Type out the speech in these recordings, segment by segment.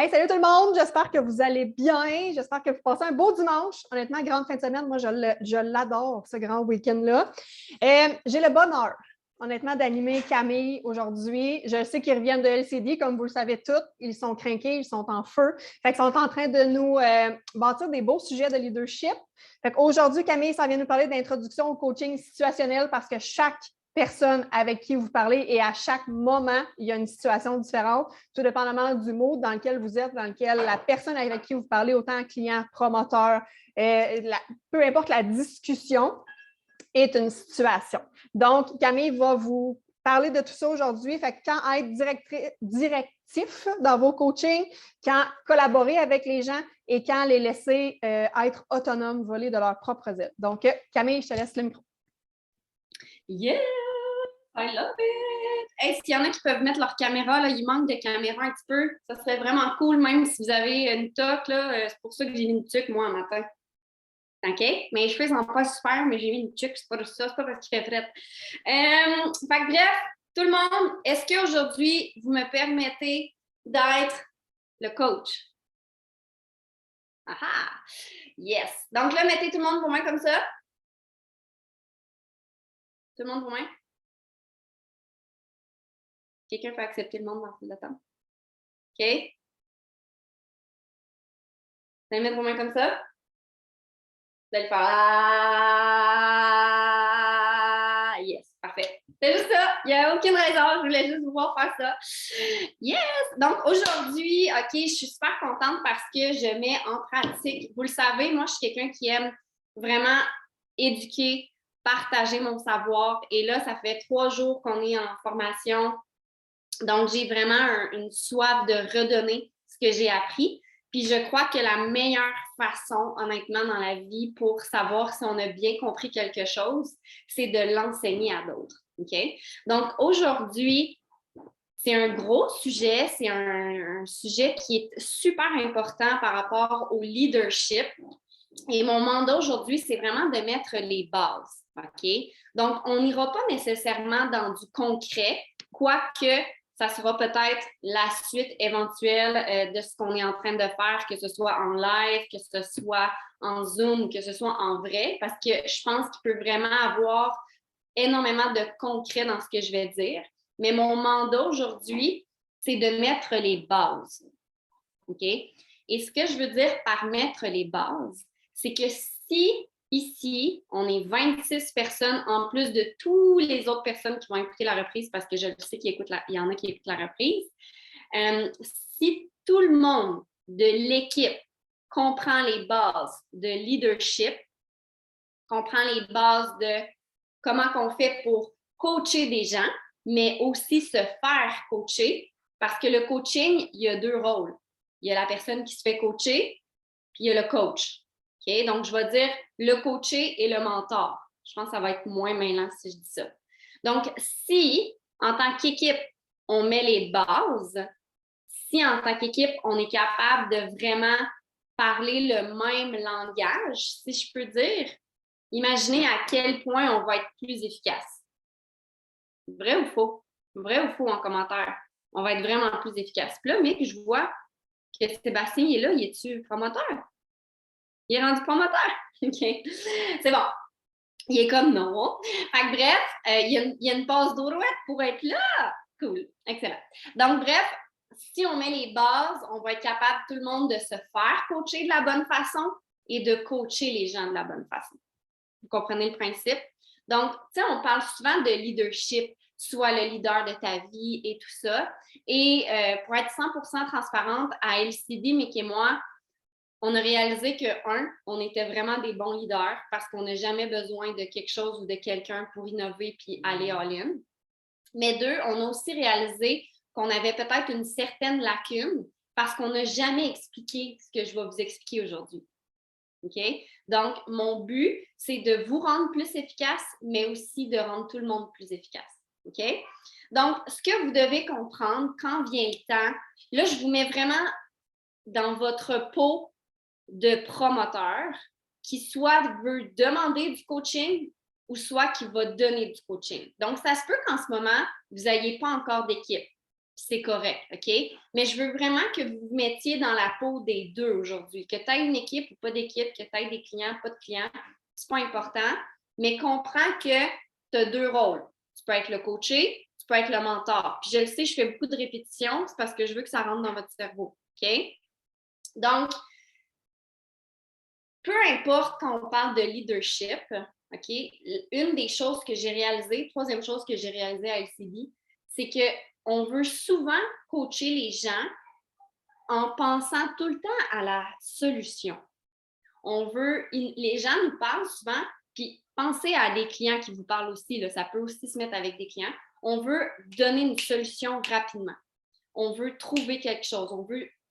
Hey, salut tout le monde! J'espère que vous allez bien. J'espère que vous passez un beau dimanche. Honnêtement, grande fin de semaine, moi, je l'adore, ce grand week-end-là. J'ai le bonheur, honnêtement, d'animer Camille aujourd'hui. Je sais qu'ils reviennent de LCD, comme vous le savez tous. Ils sont crinqués, ils sont en feu. Fait qu'ils sont en train de nous bâtir des beaux sujets de leadership. Fait qu'aujourd'hui, Camille, ça vient nous parler d'introduction au coaching situationnel parce que chaque personne avec qui vous parlez et à chaque moment, il y a une situation différente, tout dépendamment du mot dans lequel vous êtes, dans lequel la personne avec qui vous parlez, autant client, promoteur, peu importe la discussion, est une situation. Donc, Camille va vous parler de tout ça aujourd'hui. Fait que quand être directif dans vos coachings, quand collaborer avec les gens et quand les laisser être autonomes, voler de leurs propres ailes. Donc, Camille, je te laisse le micro. Yeah! I love it! Hey, s'il y en a qui peuvent mettre leur caméra, là, il manque de caméra un petit peu. Ça serait vraiment cool, même si vous avez une toque, là. C'est pour ça que j'ai mis une tuque, moi, en matin. OK? Mes cheveux sont pas super, mais j'ai mis une tuque. C'est pas ça, c'est pas parce qu'il fait fret. Fait que bref, tout le monde, est-ce qu'aujourd'hui, vous me permettez d'être le coach? Ah! Yes! Donc là, mettez tout le monde pour moi comme ça. Tout le monde pour moi? Quelqu'un peut accepter le monde dans la file d'attente? OK? Vous allez mettre vos mains comme ça? Vous allez faire ah! Yes, parfait. C'est juste ça. Il n'y a aucune raison. Je voulais juste vous voir faire ça. Yes! Donc aujourd'hui, OK, je suis super contente parce que je mets en pratique. Vous le savez, moi, je suis quelqu'un qui aime vraiment éduquer, partager mon savoir. Et là, ça fait 3 jours qu'on est en formation. Donc, j'ai vraiment une soif de redonner ce que j'ai appris. Puis je crois que la meilleure façon, honnêtement, dans la vie pour savoir si on a bien compris quelque chose, c'est de l'enseigner à d'autres. OK? Donc, aujourd'hui, c'est un gros sujet, c'est un sujet qui est super important par rapport au leadership. Et mon mandat aujourd'hui, c'est vraiment de mettre les bases. OK? Donc, on n'ira pas nécessairement dans du concret, quoique ça sera peut-être la suite éventuelle de ce qu'on est en train de faire, que ce soit en live, que ce soit en Zoom, que ce soit en vrai, parce que je pense qu'il peut vraiment avoir énormément de concret dans ce que je vais dire. Mais mon mandat aujourd'hui, c'est de mettre les bases. OK? Et ce que je veux dire par mettre les bases, c'est que si ici, on est 26 personnes en plus de toutes les autres personnes qui vont écouter la reprise, parce que je sais qu'il y en a qui écoutent la reprise, si tout le monde de l'équipe comprend les bases de leadership, comprend les bases de comment on fait pour coacher des gens, mais aussi se faire coacher, parce que le coaching, il y a 2 rôles. Il y a la personne qui se fait coacher, puis il y a le coach. Okay? Donc, je vais dire le coaché et le mentor. Je pense que ça va être moins mêlant si je dis ça. Donc, si, en tant qu'équipe, on met les bases, si en tant qu'équipe, on est capable de vraiment parler le même langage, si je peux dire, imaginez à quel point on va être plus efficace. Vrai ou faux? Vrai ou faux en commentaire? On va être vraiment plus efficace. Puis là, mec, je vois que Sébastien il est là, il est-tu promoteur? Il est rendu promoteur. OK. C'est bon. Il est comme non. Fait que bref, il y a une passe d'ourouette pour être là. Cool. Excellent. Donc, bref, si on met les bases, on va être capable, tout le monde, de se faire coacher de la bonne façon et de coacher les gens de la bonne façon. Vous comprenez le principe? Donc, tu sais, on parle souvent de leadership, soit le leader de ta vie et tout ça. Et pour être 100% transparente, à LCD, Mick et moi, on a réalisé que, on était vraiment des bons leaders parce qu'on n'a jamais besoin de quelque chose ou de quelqu'un pour innover puis aller all-in. Mais 2, on a aussi réalisé qu'on avait peut-être une certaine lacune parce qu'on n'a jamais expliqué ce que je vais vous expliquer aujourd'hui. OK? Donc, mon but, c'est de vous rendre plus efficace, mais aussi de rendre tout le monde plus efficace. OK? Donc, ce que vous devez comprendre quand vient le temps, là, je vous mets vraiment dans votre peau de promoteur qui soit veut demander du coaching ou soit qui va donner du coaching. Donc, ça se peut qu'en ce moment, vous n'ayez pas encore d'équipe. c'est correct, OK? Mais je veux vraiment que vous vous mettiez dans la peau des deux aujourd'hui. Que tu aies une équipe ou pas d'équipe, que tu aies des clients, pas de clients, c'est pas important, mais comprends que tu as deux rôles. Tu peux être le coaché, tu peux être le mentor. Puis je le sais, je fais beaucoup de répétitions, c'est parce que je veux que ça rentre dans votre cerveau, OK? Donc, peu importe quand on parle de leadership, OK, une des choses que j'ai réalisées, troisième chose que j'ai réalisée à LCD, c'est qu'on veut souvent coacher les gens en pensant tout le temps à la solution. Les gens nous parlent souvent, puis pensez à des clients qui vous parlent aussi, là, ça peut aussi se mettre avec des clients. On veut donner une solution rapidement. On veut trouver quelque chose.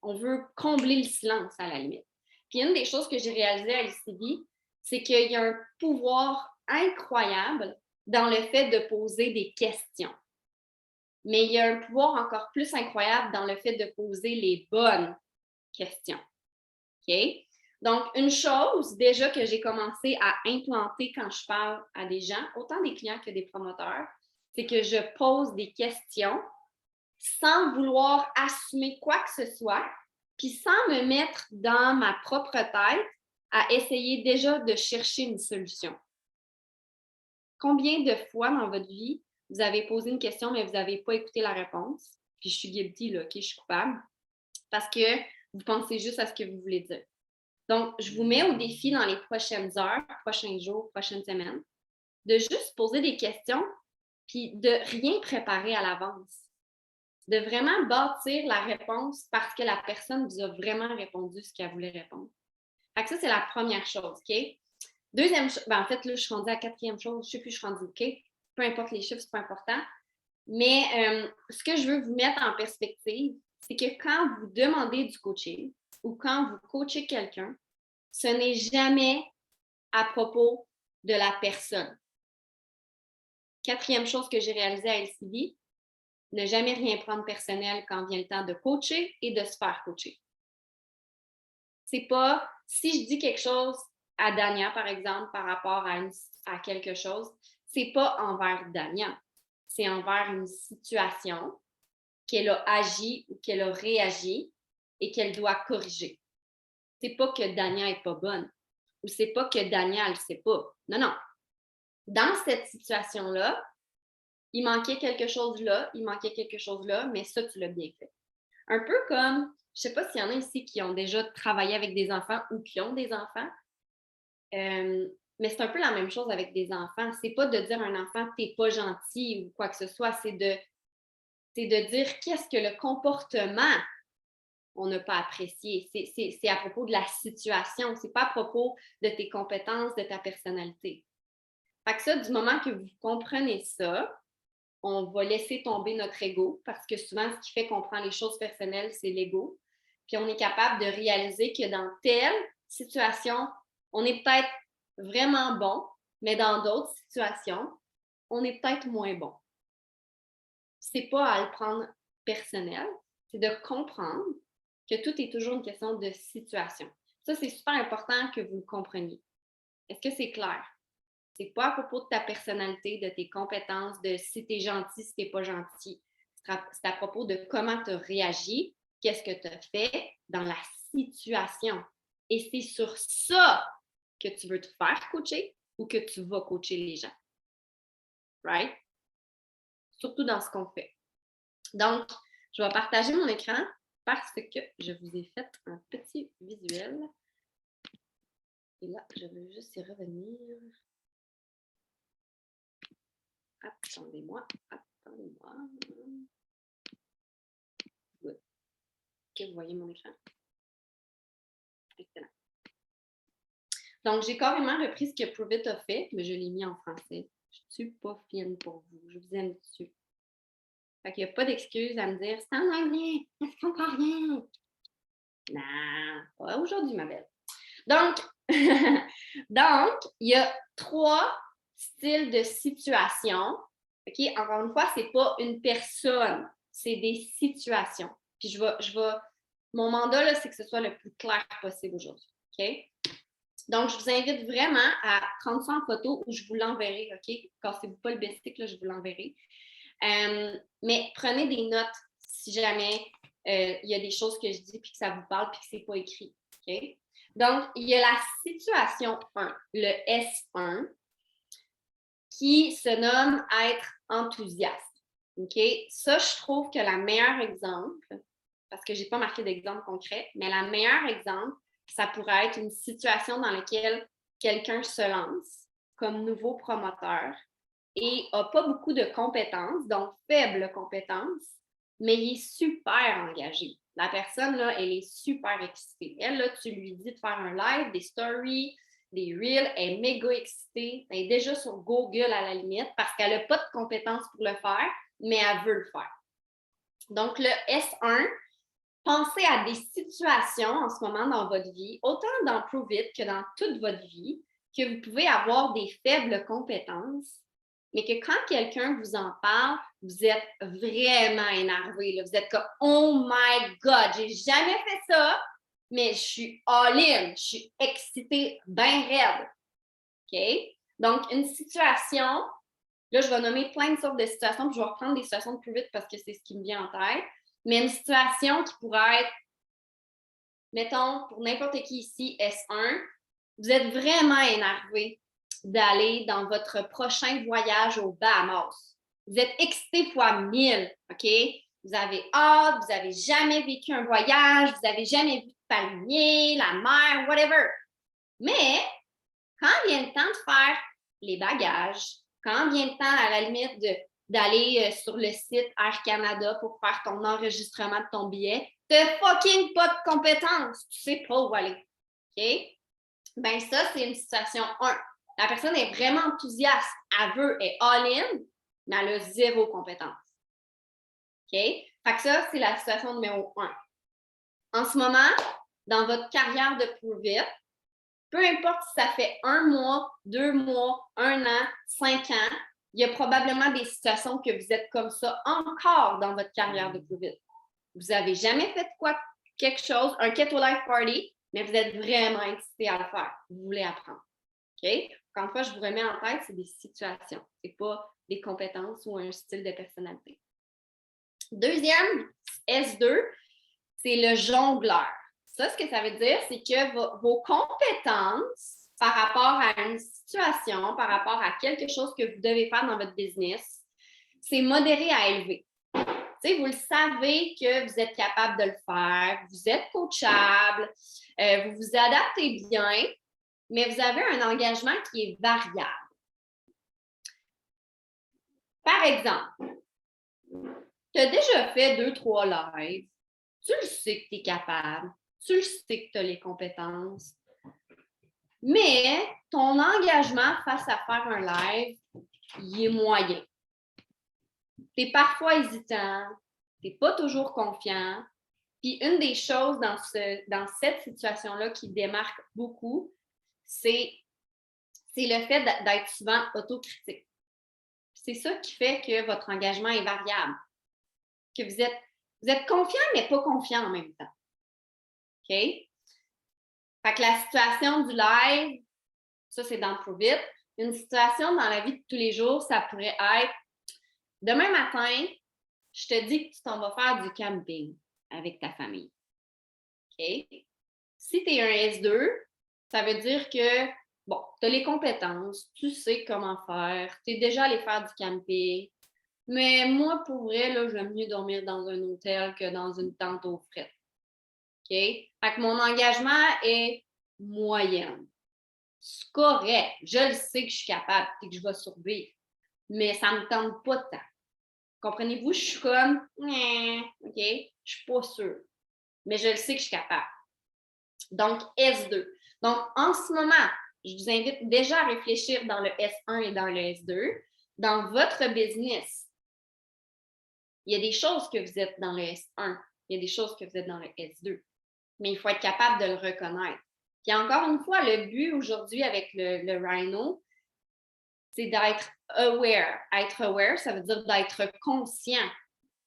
On veut combler le silence à la limite. Puis une des choses que j'ai réalisées à LCD, c'est qu'il y a un pouvoir incroyable dans le fait de poser des questions. Mais il y a un pouvoir encore plus incroyable dans le fait de poser les bonnes questions. OK? Donc, une chose déjà que j'ai commencé à implanter quand je parle à des gens, autant des clients que des promoteurs, c'est que je pose des questions sans vouloir assumer quoi que ce soit, puis sans me mettre dans ma propre tête à essayer déjà de chercher une solution. Combien de fois dans votre vie, vous avez posé une question, mais vous n'avez pas écouté la réponse? Puis je suis guilty, là, OK, je suis coupable. Parce que vous pensez juste à ce que vous voulez dire. Donc, je vous mets au défi dans les prochaines heures, prochains jours, prochaines semaines, de juste poser des questions, puis de rien préparer à l'avance. De vraiment bâtir la réponse parce que la personne vous a vraiment répondu ce qu'elle voulait répondre. Fait que ça, c'est la première chose, OK? Deuxième chose, en fait, là, je suis rendue à la quatrième chose, je ne sais plus, je suis rendue, OK? Peu importe les chiffres, c'est pas important. Mais ce que je veux vous mettre en perspective, c'est que quand vous demandez du coaching ou quand vous coachez quelqu'un, ce n'est jamais à propos de la personne. Quatrième chose que j'ai réalisée à LCD, ne jamais rien prendre personnel quand vient le temps de coacher et de se faire coacher. C'est pas, si je dis quelque chose à Dania, par exemple, par rapport à quelque chose, c'est pas envers Dania, c'est envers une situation qu'elle a agi ou qu'elle a réagi et qu'elle doit corriger. C'est pas que Dania est pas bonne ou c'est pas que Dania elle le sait pas. Non, non. Dans cette situation-là, il manquait quelque chose là, il manquait quelque chose là, mais ça, tu l'as bien fait. Un peu comme, je sais pas s'il y en a ici qui ont déjà travaillé avec des enfants ou qui ont des enfants, mais c'est un peu la même chose avec des enfants. C'est pas de dire à un enfant « t'es pas gentil » ou quoi que ce soit, c'est de dire qu'est-ce que le comportement on n'a pas apprécié. C'est à propos de la situation, c'est pas à propos de tes compétences, de ta personnalité. Fait que ça, du moment que vous comprenez ça, on va laisser tomber notre ego parce que souvent, ce qui fait qu'on prend les choses personnelles, c'est l'ego. Puis on est capable de réaliser que dans telle situation, on est peut-être vraiment bon, mais dans d'autres situations, on est peut-être moins bon. C'est pas à le prendre personnel, c'est de comprendre que tout est toujours une question de situation. Ça, c'est super important que vous le compreniez. Est-ce que c'est clair? C'est pas à propos de ta personnalité, de tes compétences, de si tu es gentil, si tu n'es pas gentil. C'est à propos de comment tu as réagi, qu'est-ce que tu as fait dans la situation. Et c'est sur ça que tu veux te faire coacher ou que tu vas coacher les gens. Right? Surtout dans ce qu'on fait. Donc, je vais partager mon écran parce que je vous ai fait un petit visuel. Et là, je veux juste y revenir. Attendez-moi. Good. OK, vous voyez mon écran? Excellent. Donc, j'ai carrément repris ce que Prove It a fait, mais je l'ai mis en français. Je ne suis pas fine pour vous. Je vous aime dessus. Fait qu'il n'y a pas d'excuse à me dire « C'est en anglais, est-ce qu'on comprend rien? » Non, pas aujourd'hui, ma belle. Donc, il y a 3 styles de situation. OK? Encore une fois, ce n'est pas une personne, c'est des situations. Puis mon mandat, là, c'est que ce soit le plus clair possible aujourd'hui. OK? Donc, je vous invite vraiment à prendre ça en photo ou je vous l'enverrai. OK? Cassez-vous pas le basic, là, je vous l'enverrai. Mais prenez des notes. si jamais il y a des choses que je dis puis que ça vous parle puis que c'est pas écrit. Okay? Donc, il y a la situation 1, le S1, qui se nomme être enthousiaste. OK? Ça, je trouve que la meilleure exemple, parce que je n'ai pas marqué d'exemple concret, mais la meilleure exemple, ça pourrait être une situation dans laquelle quelqu'un se lance comme nouveau promoteur et n'a pas beaucoup de compétences, donc faibles compétences, mais il est super engagé. La personne, là, elle est super excitée. Elle, là, tu lui dis de faire un live, des stories, des reels, elle est méga excitée. Elle est déjà sur Google à la limite parce qu'elle n'a pas de compétences pour le faire, mais elle veut le faire. Donc, le S1, pensez à des situations en ce moment dans votre vie, autant dans Prove It que dans toute votre vie, que vous pouvez avoir des faibles compétences, mais que quand quelqu'un vous en parle, vous êtes vraiment énervé. Là. Vous êtes comme « Oh my God, j'ai jamais fait ça, mais je suis all-in, je suis excitée, bien raide. » OK? Donc, une situation, là, je vais nommer plein de sortes de situations, puis je vais reprendre des situations de plus vite parce que c'est ce qui me vient en tête. Mais une situation qui pourrait être, mettons, pour n'importe qui ici, S1, vous êtes vraiment énervé d'aller dans votre prochain voyage aux Bahamas. Vous êtes excité fois 1000, OK? Vous avez hâte, vous n'avez jamais vécu un voyage, vous n'avez jamais vu de palmier, la mer, whatever. Mais quand vient le temps de faire les bagages, quand vient le temps, à la limite, d'aller sur le site Air Canada pour faire ton enregistrement de ton billet, tu n'as fucking pas de compétences. Tu ne sais pas où aller. OK? Ben ça, c'est une situation 1. La personne est vraiment enthousiaste. Elle veut, elle est all-in, mais elle a 0 compétence. OK? Fait que ça, c'est la situation numéro 1. En ce moment, dans votre carrière de Prove It, peu importe si ça fait 1 mois, 2 mois, 1 an, 5 ans, il y a probablement des situations que vous êtes comme ça encore dans votre carrière de Prove It. Vous n'avez jamais fait quelque chose, un Keto Life Party, mais vous êtes vraiment excité à le faire. Vous voulez apprendre. OK? Encore une fois, je vous remets en tête, c'est des situations. Ce n'est pas des compétences ou un style de personnalité. Deuxième, S2, c'est le jongleur. Ça, ce que ça veut dire, c'est que vos compétences par rapport à une situation, par rapport à quelque chose que vous devez faire dans votre business, c'est modéré à élevé. Vous le savez que vous êtes capable de le faire, vous êtes coachable, vous vous adaptez bien, mais vous avez un engagement qui est variable. Par exemple, tu as déjà fait 2-3 lives, tu le sais que tu es capable, tu le sais que tu as les compétences, mais ton engagement face à faire un live, il est moyen. Tu es parfois hésitant, tu n'es pas toujours confiant. Puis une des choses dans cette situation-là qui démarque beaucoup, c'est le fait d'être souvent autocritique. C'est ça qui fait que votre engagement est variable. Que vous êtes confiant, mais pas confiant en même temps. OK? Fait que la situation du live, ça, c'est dans Prove It. Une situation dans la vie de tous les jours, ça pourrait être demain matin, je te dis que tu t'en vas faire du camping avec ta famille. OK? Si tu es un S2, ça veut dire que, bon, tu as les compétences, tu sais comment faire, tu es déjà allé faire du camping, mais moi, pour vrai, là, j'aime mieux dormir dans un hôtel que dans une tente aux frettes. OK? Fait que mon engagement est moyen. C'est correct. Je le sais que je suis capable et que je vais survivre, mais ça ne me tente pas tant. Comprenez-vous? Je suis comme, OK, je suis pas sûre, mais je le sais que je suis capable. Donc, S2. Donc, en ce moment, je vous invite déjà à réfléchir dans le S1 et dans le S2. Dans votre business, il y a des choses que vous êtes dans le S1, il y a des choses que vous êtes dans le S2, mais il faut être capable de le reconnaître. Puis encore une fois, le but aujourd'hui avec le Rhino, c'est d'être aware. Être aware, ça veut dire d'être conscient.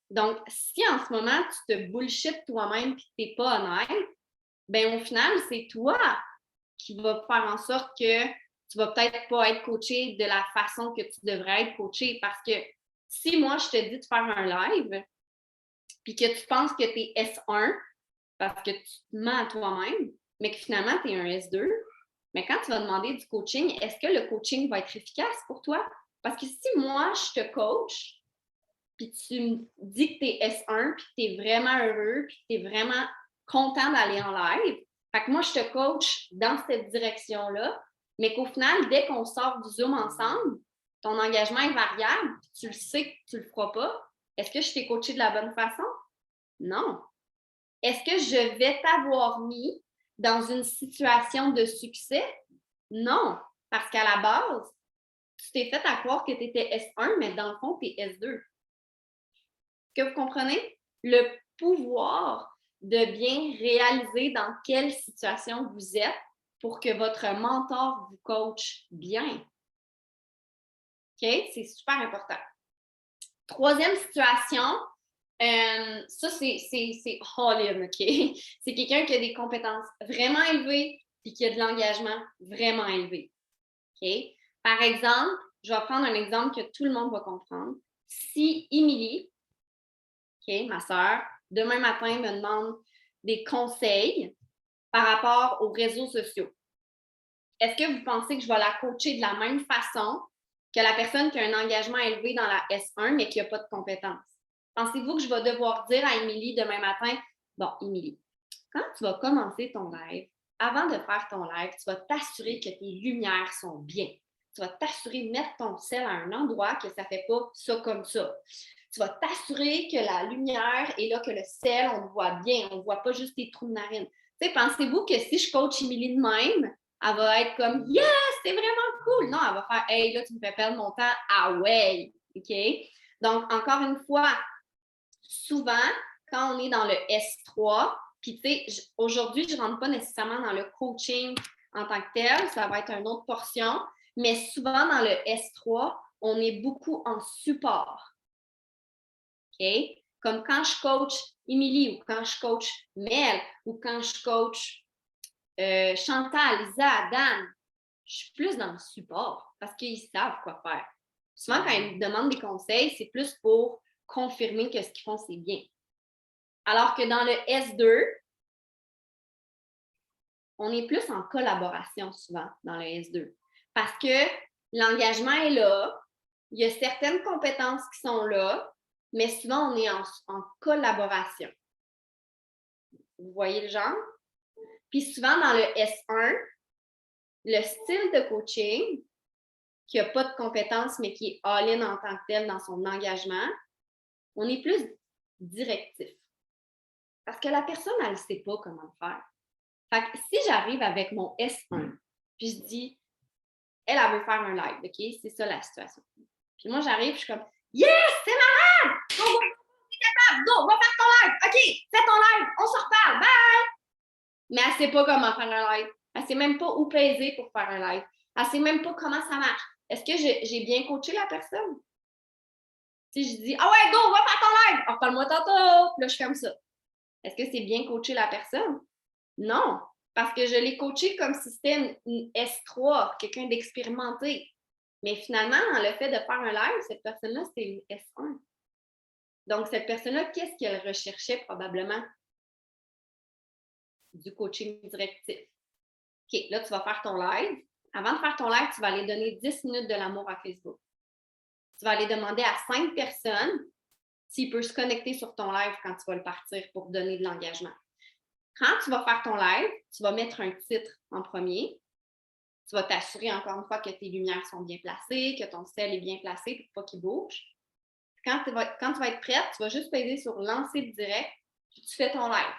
Donc, si en ce moment, tu te bullshit toi-même et que tu n'es pas honnête, bien au final, c'est toi qui vas faire en sorte que tu ne vas peut-être pas être coaché de la façon que tu devrais être coaché. Parce que si moi, je te dis de faire un live, puis que tu penses que tu es S1 parce que tu te mens à toi-même, mais que finalement, tu es un S2, mais quand tu vas demander du coaching, est-ce que le coaching va être efficace pour toi? Parce que si moi, je te coach, puis tu me dis que tu es S1, puis que tu es vraiment heureux, puis que tu es vraiment content d'aller en live, fait que moi, je te coach dans cette direction-là, mais qu'au final, dès qu'on sort du Zoom ensemble, ton engagement est variable, puis tu le sais que tu ne le feras pas. Est-ce que je t'ai coaché de la bonne façon? Non. Est-ce que je vais t'avoir mis dans une situation de succès? Non. Parce qu'à la base, tu t'es fait à croire que tu étais S1, mais dans le fond, tu es S2. Que vous comprenez? Le pouvoir de bien réaliser dans quelle situation vous êtes pour que votre mentor vous coache bien. OK? C'est super important. Troisième situation, ça, c'est all-in, OK? C'est quelqu'un qui a des compétences vraiment élevées et qui a de l'engagement vraiment élevé. OK? Par exemple, je vais prendre un exemple que tout le monde va comprendre. Si Émilie, OK, ma sœur, demain matin me demande des conseils par rapport aux réseaux sociaux, est-ce que vous pensez que je vais la coacher de la même façon que la personne qui a un engagement élevé dans la S1 mais qui n'a pas de compétences? Pensez-vous que je vais devoir dire à Émilie demain matin, bon, Émilie, quand tu vas commencer ton live, avant de faire ton live, tu vas t'assurer que tes lumières sont bien. Tu vas t'assurer de mettre ton sel à un endroit que ça ne fait pas ça comme ça. Tu vas t'assurer que la lumière est là, que le sel, on le voit bien, on ne voit pas juste tes trous de narine. Tu sais, pensez-vous que si je coach Émilie de même, elle va être comme yes, c'est vraiment cool. Non, elle va faire hey, là, tu me fais perdre mon temps. Ah ouais, OK? Donc, encore une fois, souvent, quand on est dans le S3, puis tu sais, aujourd'hui, je ne rentre pas nécessairement dans le coaching en tant que tel, ça va être une autre portion, mais souvent dans le S3, on est beaucoup en support. OK? Comme quand je coach Émilie ou quand je coach Mel ou quand je coach Chantal, Lisa, Dan, je suis plus dans le support parce qu'ils savent quoi faire. Souvent, quand ils me demandent des conseils, c'est plus pour confirmer que ce qu'ils font, c'est bien. Alors que dans le S2, on est plus en collaboration souvent dans le S2 parce que l'engagement est là, il y a certaines compétences qui sont là, mais souvent on est en collaboration. Vous voyez le genre? Puis souvent dans le S1, le style de coaching, qui n'a pas de compétences, mais qui est all-in en tant que tel dans son engagement, on est plus directif. Parce que la personne, elle ne sait pas comment le faire. Fait que si j'arrive avec mon S1, puis je dis, elle veut faire un live, OK? C'est ça la situation. Puis moi, j'arrive, je suis comme, yes, c'est malade! Go, go, t'es capable, go, va faire ton live! OK, fais ton live, on se reparle, bye! Mais elle ne sait pas comment faire un live. Elle ne sait même pas où peser pour faire un live. Elle ne sait même pas comment ça marche. Est-ce que j'ai bien coaché la personne? Si je dis, ah ouais, go, va faire ton live! Reparle-moi tantôt! Puis là, je fais comme ça. Est-ce que c'est bien coaché la personne? Non, parce que je l'ai coaché comme si c'était une S3, quelqu'un d'expérimenté. Mais finalement, dans le fait de faire un live, cette personne-là, c'était une S1. Donc, cette personne-là, qu'est-ce qu'elle recherchait probablement? Du coaching directif. OK, là, tu vas faire ton live. Avant de faire ton live, tu vas aller donner 10 minutes de l'amour à Facebook. Tu vas aller demander à 5 personnes s'ils peuvent se connecter sur ton live quand tu vas le partir pour donner de l'engagement. Quand tu vas faire ton live, tu vas mettre un titre en premier. Tu vas t'assurer encore une fois que tes lumières sont bien placées, que ton sel est bien placé pour pas qu'il bouge. Quand tu vas être prête, tu vas juste peser sur lancer le direct, puis tu fais ton live.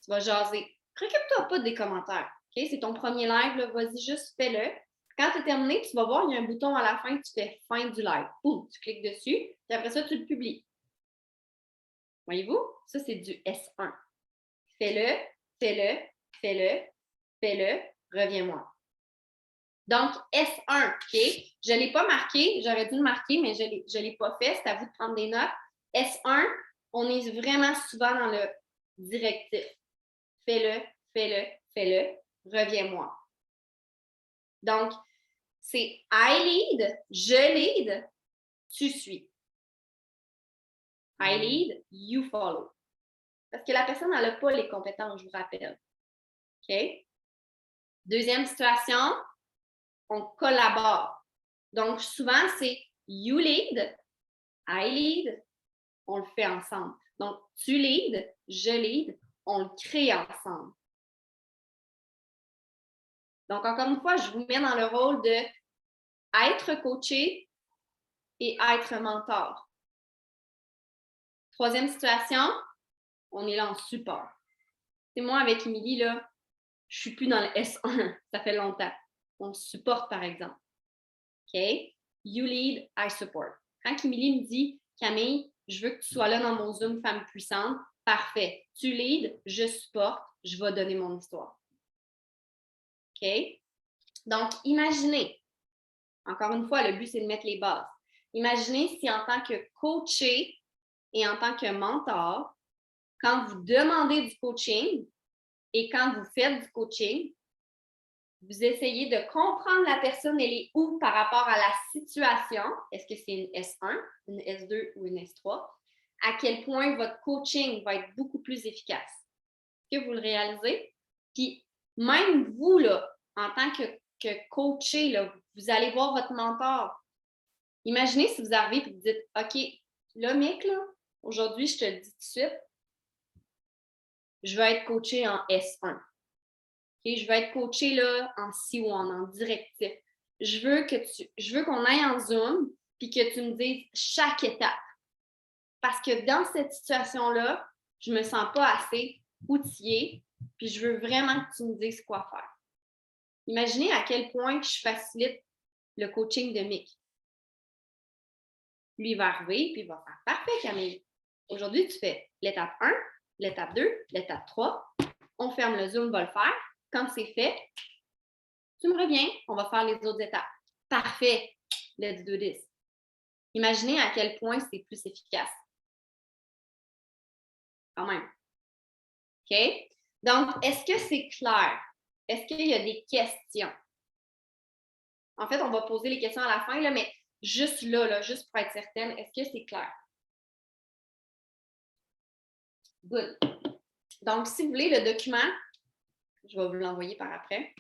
Tu vas jaser. Préoccupe-toi pas des commentaires. Okay? C'est ton premier live, là, vas-y, juste fais-le. Quand tu es terminé, tu vas voir, il y a un bouton à la fin, tu fais fin du live. Boum, tu cliques dessus, puis après ça, tu le publies. Voyez-vous? Ça, c'est du S1. Fais-le, fais-le, fais-le, fais-le, reviens-moi. Donc, S1, OK? Je ne l'ai pas marqué, j'aurais dû le marquer, mais je ne l'ai pas fait. C'est à vous de prendre des notes. S1, on est vraiment souvent dans le directif. Fais-le, fais-le, fais-le, reviens-moi. Donc, c'est I lead, je lead, tu suis. I lead, you follow. Parce que la personne, elle n'a pas les compétences, je vous rappelle. OK? Deuxième situation, on collabore. Donc, souvent, c'est you lead, I lead, on le fait ensemble. Donc, tu lead, je lead, on le crée ensemble. Donc, encore une fois, je vous mets dans le rôle de être coaché et être mentor. Troisième situation, on est là en support. C'est moi avec Émilie, là, je ne suis plus dans le S1, ça fait longtemps. On supporte, par exemple. OK? You lead, I support. Quand Émilie me dit, Camille, je veux que tu sois là dans mon Zoom Femme puissante, parfait. Tu lead, je supporte, je vais donner mon histoire. OK? Donc, imaginez, encore une fois, le but, c'est de mettre les bases. Imaginez si en tant que coaché et en tant que mentor, quand vous demandez du coaching et quand vous faites du coaching, vous essayez de comprendre la personne, elle est où par rapport à la situation. Est-ce que c'est une S1, une S2 ou une S3? À quel point votre coaching va être beaucoup plus efficace. Est-ce que vous le réalisez? Puis même vous, là, en tant que coaché, là, vous allez voir votre mentor. Imaginez si vous arrivez et vous dites, OK, là, mec, là, aujourd'hui, je te le dis tout de suite, je vais être coaché en S1. Okay? Je vais être coaché là, en C1, en directif. Je veux qu'on aille en Zoom puis que tu me dises chaque étape. Parce que dans cette situation-là, je ne me sens pas assez outillée puis je veux vraiment que tu me dises quoi faire. Imaginez à quel point je facilite le coaching de Mick. Lui, il va arriver puis il va faire « Parfait, Camille. Aujourd'hui, tu fais l'étape 1, l'étape 2, l'étape 3. On ferme le Zoom, on va le faire. Quand c'est fait, tu me reviens, on va faire les autres étapes. Parfait, let's do this. » Imaginez à quel point c'est plus efficace. Quand même. OK? Donc, est-ce que c'est clair? Est-ce qu'il y a des questions? En fait, on va poser les questions à la fin, là, mais juste là, juste pour être certaine, est-ce que c'est clair? Good. Donc, si vous voulez le document, je vais vous l'envoyer par après.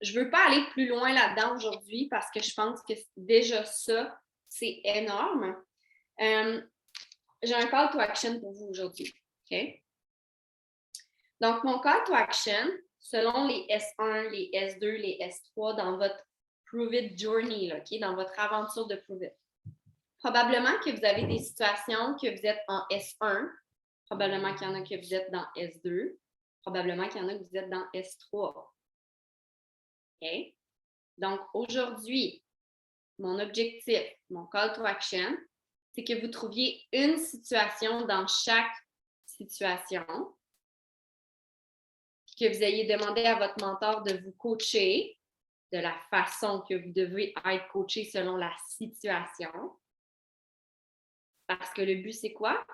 Je ne veux pas aller plus loin là-dedans aujourd'hui parce que je pense que déjà ça, c'est énorme. J'ai un call to action pour vous aujourd'hui. OK? Donc, mon call to action, selon les S1, les S2, les S3, dans votre Prove It Journey, là, OK? Dans votre aventure de Prove It. Probablement que vous avez des situations que vous êtes en S1, probablement qu'il y en a que vous êtes dans S2, probablement qu'il y en a que vous êtes dans S3. OK? Donc, aujourd'hui, mon objectif, mon call to action, c'est que vous trouviez une situation dans chaque situation, puis que vous ayez demandé à votre mentor de vous coacher de la façon que vous devez être coaché selon la situation. Parce que le but, c'est quoi?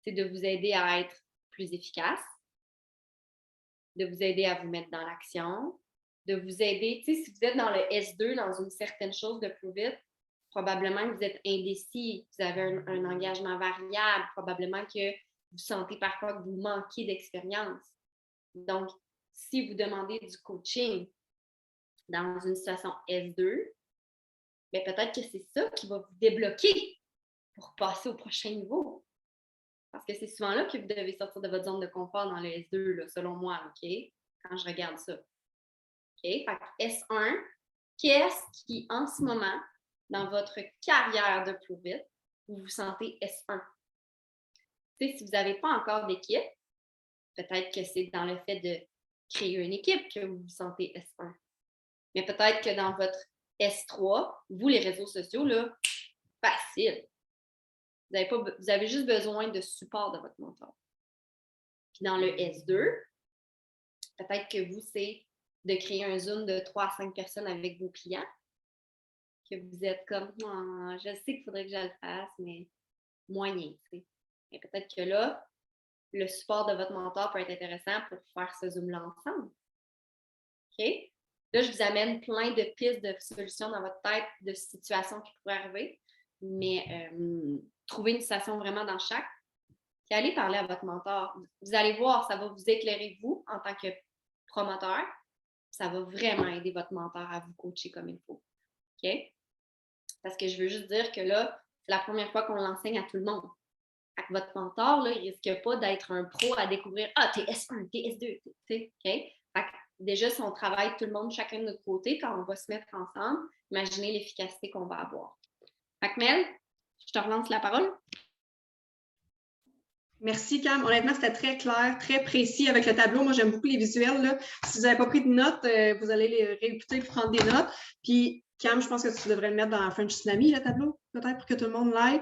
C'est de vous aider à être plus efficace, de vous aider à vous mettre dans l'action, de vous aider, tu sais, si vous êtes dans le S2, dans une certaine chose de plus vite, probablement que vous êtes indécis, vous avez un engagement variable, probablement que vous sentez parfois que vous manquez d'expérience. Donc, si vous demandez du coaching dans une situation S2, bien, peut-être que c'est ça qui va vous débloquer pour passer au prochain niveau. Parce que c'est souvent là que vous devez sortir de votre zone de confort dans le S2, là, selon moi, OK? Quand je regarde ça. OK? Fait que S1, qu'est-ce qui, en ce moment, dans votre carrière de Prove It, vous vous sentez S1? T'sais, si vous n'avez pas encore d'équipe, peut-être que c'est dans le fait de créer une équipe que vous vous sentez S1. Mais peut-être que dans votre S3, vous, les réseaux sociaux, là, facile. Vous avez juste besoin de support de votre mentor. Puis dans le S2, peut-être que vous, c'est de créer un Zoom de 3 à 5 personnes avec vos clients. Que vous êtes comme, oh, je sais qu'il faudrait que je le fasse, mais moyen. T'sais. Mais peut-être que là, le support de votre mentor peut être intéressant pour faire ce Zoom-là ensemble. OK? Là, je vous amène plein de pistes de solutions dans votre tête, de situations qui pourraient arriver. Mais trouver une situation vraiment dans chaque, puis allez parler à votre mentor. Vous allez voir, ça va vous éclairer, vous, en tant que promoteur. Ça va vraiment aider votre mentor à vous coacher comme il faut. OK? Parce que je veux juste dire que là, c'est la première fois qu'on l'enseigne à tout le monde. Avec votre mentor, là, il ne risque pas d'être un pro à découvrir « Ah, t'es S1, t'es S2. » OK? Fait que déjà, si on travaille tout le monde chacun de notre côté, quand on va se mettre ensemble, imaginez l'efficacité qu'on va avoir. Fait que Mel, je te relance la parole. Merci, Cam. Honnêtement, c'était très clair, très précis avec le tableau. Moi, j'aime beaucoup les visuels, là. Si vous n'avez pas pris de notes, vous allez les réécouter et prendre des notes. Puis, Cam, je pense que tu devrais le mettre dans French Tsunami, le tableau, peut-être pour que tout le monde l'aille.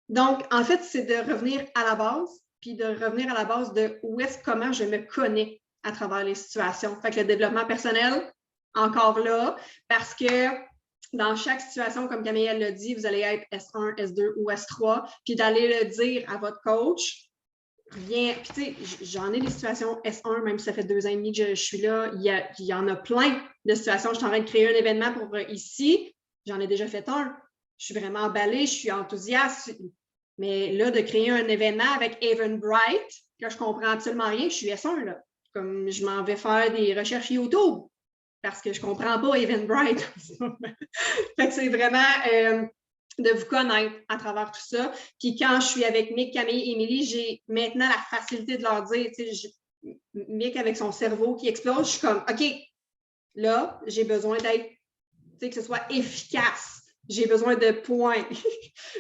Donc, en fait, c'est de revenir à la base, puis de revenir à la base de comment je me connais à travers les situations. Fait que le développement personnel, encore là, parce que dans chaque situation, comme Camille l'a dit, vous allez être S1, S2 ou S3, puis d'aller le dire à votre coach. Rien. Puis, tu sais, j'en ai des situations S1, même si ça fait 2 ans et demi que je suis là. Il y en a plein de situations. Je suis en train de créer un événement pour ici. J'en ai déjà fait un. Je suis vraiment emballée, je suis enthousiaste. Mais là, de créer un événement avec Eventbrite, que je comprends absolument rien, je suis S1, là. Comme je m'en vais faire des recherches YouTube parce que je ne comprends pas Eventbrite. Fait que c'est vraiment de vous connaître à travers tout ça. Puis quand je suis avec Mick, Camille et Émilie, j'ai maintenant la facilité de leur dire, tu sais, Mick avec son cerveau qui explose, je suis comme, OK, là, j'ai besoin d'être, tu sais, que ce soit efficace. J'ai besoin de points.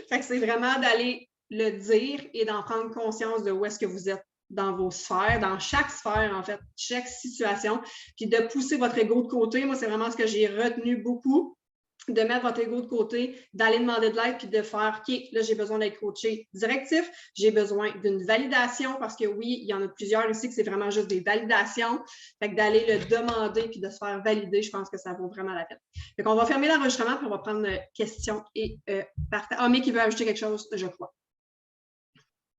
Fait que c'est vraiment d'aller le dire et d'en prendre conscience de où est-ce que vous êtes dans vos sphères, dans chaque sphère, en fait, chaque situation, puis de pousser votre ego de côté. Moi, c'est vraiment ce que j'ai retenu beaucoup, de mettre votre ego de côté, d'aller demander de l'aide, puis de faire, OK, là, j'ai besoin d'être coaché directif, j'ai besoin d'une validation, parce que oui, il y en a plusieurs ici que c'est vraiment juste des validations. Fait que d'aller le demander, puis de se faire valider, je pense que ça vaut vraiment la peine. Fait qu'on va fermer l'enregistrement, puis on va prendre questions et partage. Ah, mais qui veut ajouter quelque chose, je crois.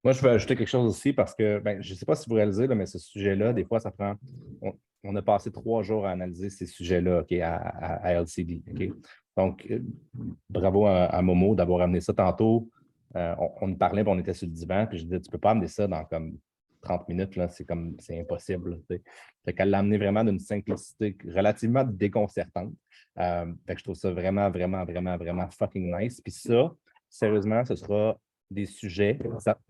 Moi, je veux ajouter quelque chose aussi parce que, je ne sais pas si vous réalisez, là, mais ce sujet-là, des fois, ça prend. On a passé 3 jours à analyser ces sujets-là, OK, à LCD. OK? Donc, bravo à Momo d'avoir amené ça tantôt. On nous parlait, on était sur le divan, puis je disais, tu ne peux pas amener ça dans comme 30 minutes, là, c'est impossible. Fait qu'elle l'a amené vraiment d'une simplicité relativement déconcertante. Fait que je trouve ça vraiment, vraiment, vraiment, vraiment fucking nice. Puis ça, sérieusement, ce sera des sujets.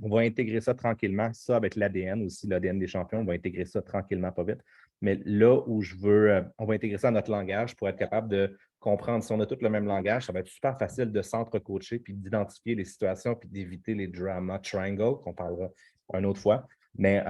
On va intégrer ça tranquillement, ça avec l'ADN aussi, l'ADN des champions, on va intégrer ça tranquillement, pas vite. Mais là où je veux, on va intégrer ça à notre langage pour être capable de comprendre. Si on a tous le même langage, ça va être super facile de s'entre-coacher puis d'identifier les situations puis d'éviter les drama triangles qu'on parlera une autre fois. Mais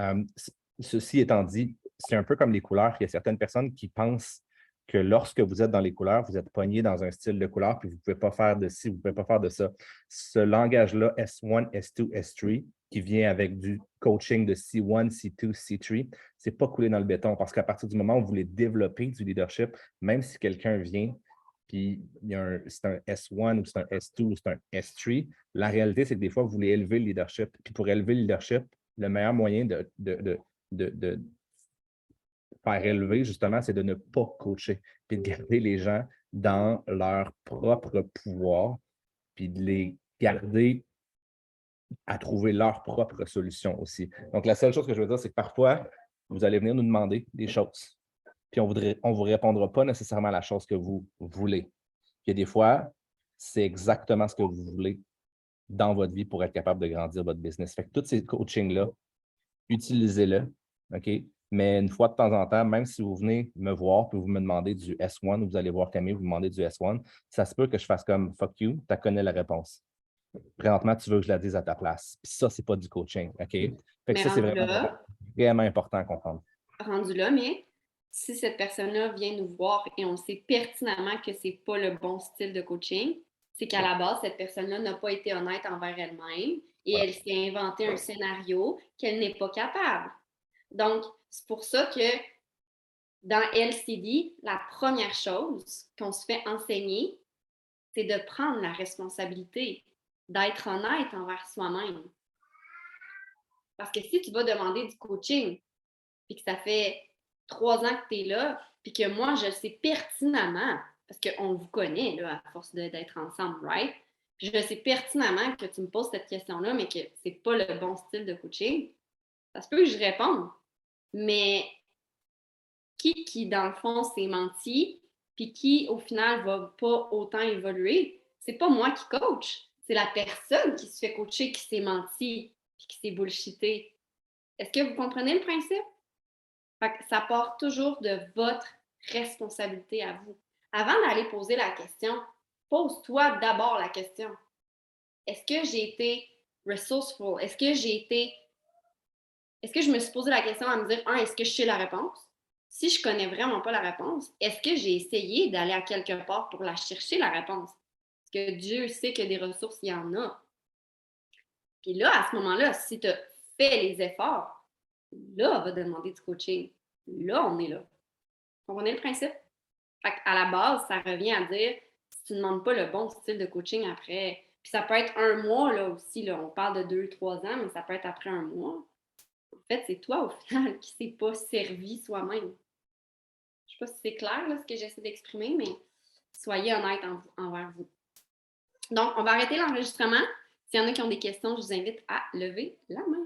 ceci étant dit, c'est un peu comme les couleurs. Il y a certaines personnes qui pensent que lorsque vous êtes dans les couleurs, vous êtes pogné dans un style de couleur, puis vous ne pouvez pas faire de ci, vous ne pouvez pas faire de ça. Ce langage-là, S1, S2, S3, qui vient avec du coaching de C1, C2, C3, ce n'est pas coulé dans le béton parce qu'à partir du moment où vous voulez développer du leadership, même si quelqu'un vient, puis c'est un S1 ou c'est un S2 ou c'est un S3, la réalité, c'est que des fois, vous voulez élever le leadership. Puis pour élever le leadership, le meilleur moyen de faire élever, justement, c'est de ne pas coacher, puis de garder les gens dans leur propre pouvoir, puis de les garder à trouver leur propre solution aussi. Donc, la seule chose que je veux dire, c'est que parfois, vous allez venir nous demander des choses, puis on ne vous répondra pas nécessairement à la chose que vous voulez. Puis des fois, c'est exactement ce que vous voulez dans votre vie pour être capable de grandir votre business. Fait que tous ces coachings-là, utilisez-le, OK? Mais une fois de temps en temps, même si vous venez me voir et vous me demandez du S1 ou vous allez voir Camille, vous me demandez du S1, ça se peut que je fasse comme « fuck you », tu connais la réponse. Présentement, tu veux que je la dise à ta place. Puis ça, c'est pas du coaching, OK? Fait que ça, c'est vraiment important à comprendre. Rendu là, mais si cette personne-là vient nous voir et on sait pertinemment que c'est pas le bon style de coaching, c'est qu'à la base, cette personne-là n'a pas été honnête envers elle-même et elle s'est inventé un scénario qu'elle n'est pas capable. Donc, c'est pour ça que dans LCD, la première chose qu'on se fait enseigner, c'est de prendre la responsabilité, d'être honnête envers soi-même. Parce que si tu vas demander du coaching, puis que ça fait 3 ans que tu es là, puis que moi, je le sais pertinemment, parce qu'on vous connaît là, à force d'être ensemble, right? puis je sais pertinemment que tu me poses cette question-là, mais que c'est pas le bon style de coaching, ça se peut que je réponde. Mais qui dans le fond, s'est menti, puis qui, au final, va pas autant évoluer, c'est pas moi qui coach. C'est la personne qui se fait coacher qui s'est menti, puis qui s'est bullshité. Est-ce que vous comprenez le principe? Fait que ça part toujours de votre responsabilité à vous. Avant d'aller poser la question, pose-toi d'abord la question. Est-ce que j'ai été resourceful? Est-ce que je me suis posé la question à me dire, est-ce que je sais la réponse? Si je connais vraiment pas la réponse, est-ce que j'ai essayé d'aller à quelque part pour la chercher, la réponse? Parce que Dieu sait que des ressources, il y en a. Puis là, à ce moment-là, si tu as fait les efforts, là, on va demander du coaching. Là, on est là. Vous comprenez le principe? Fait à la base, ça revient à dire, si tu ne demandes pas le bon style de coaching après, puis ça peut être un mois là aussi, là, on parle de 2-3 ans, mais ça peut être après un mois. En fait, c'est toi, au final, qui ne s'est pas servi soi-même. Je ne sais pas si c'est clair, là, ce que j'essaie d'exprimer, mais soyez honnête envers vous. Donc, on va arrêter l'enregistrement. S'il y en a qui ont des questions, je vous invite à lever la main.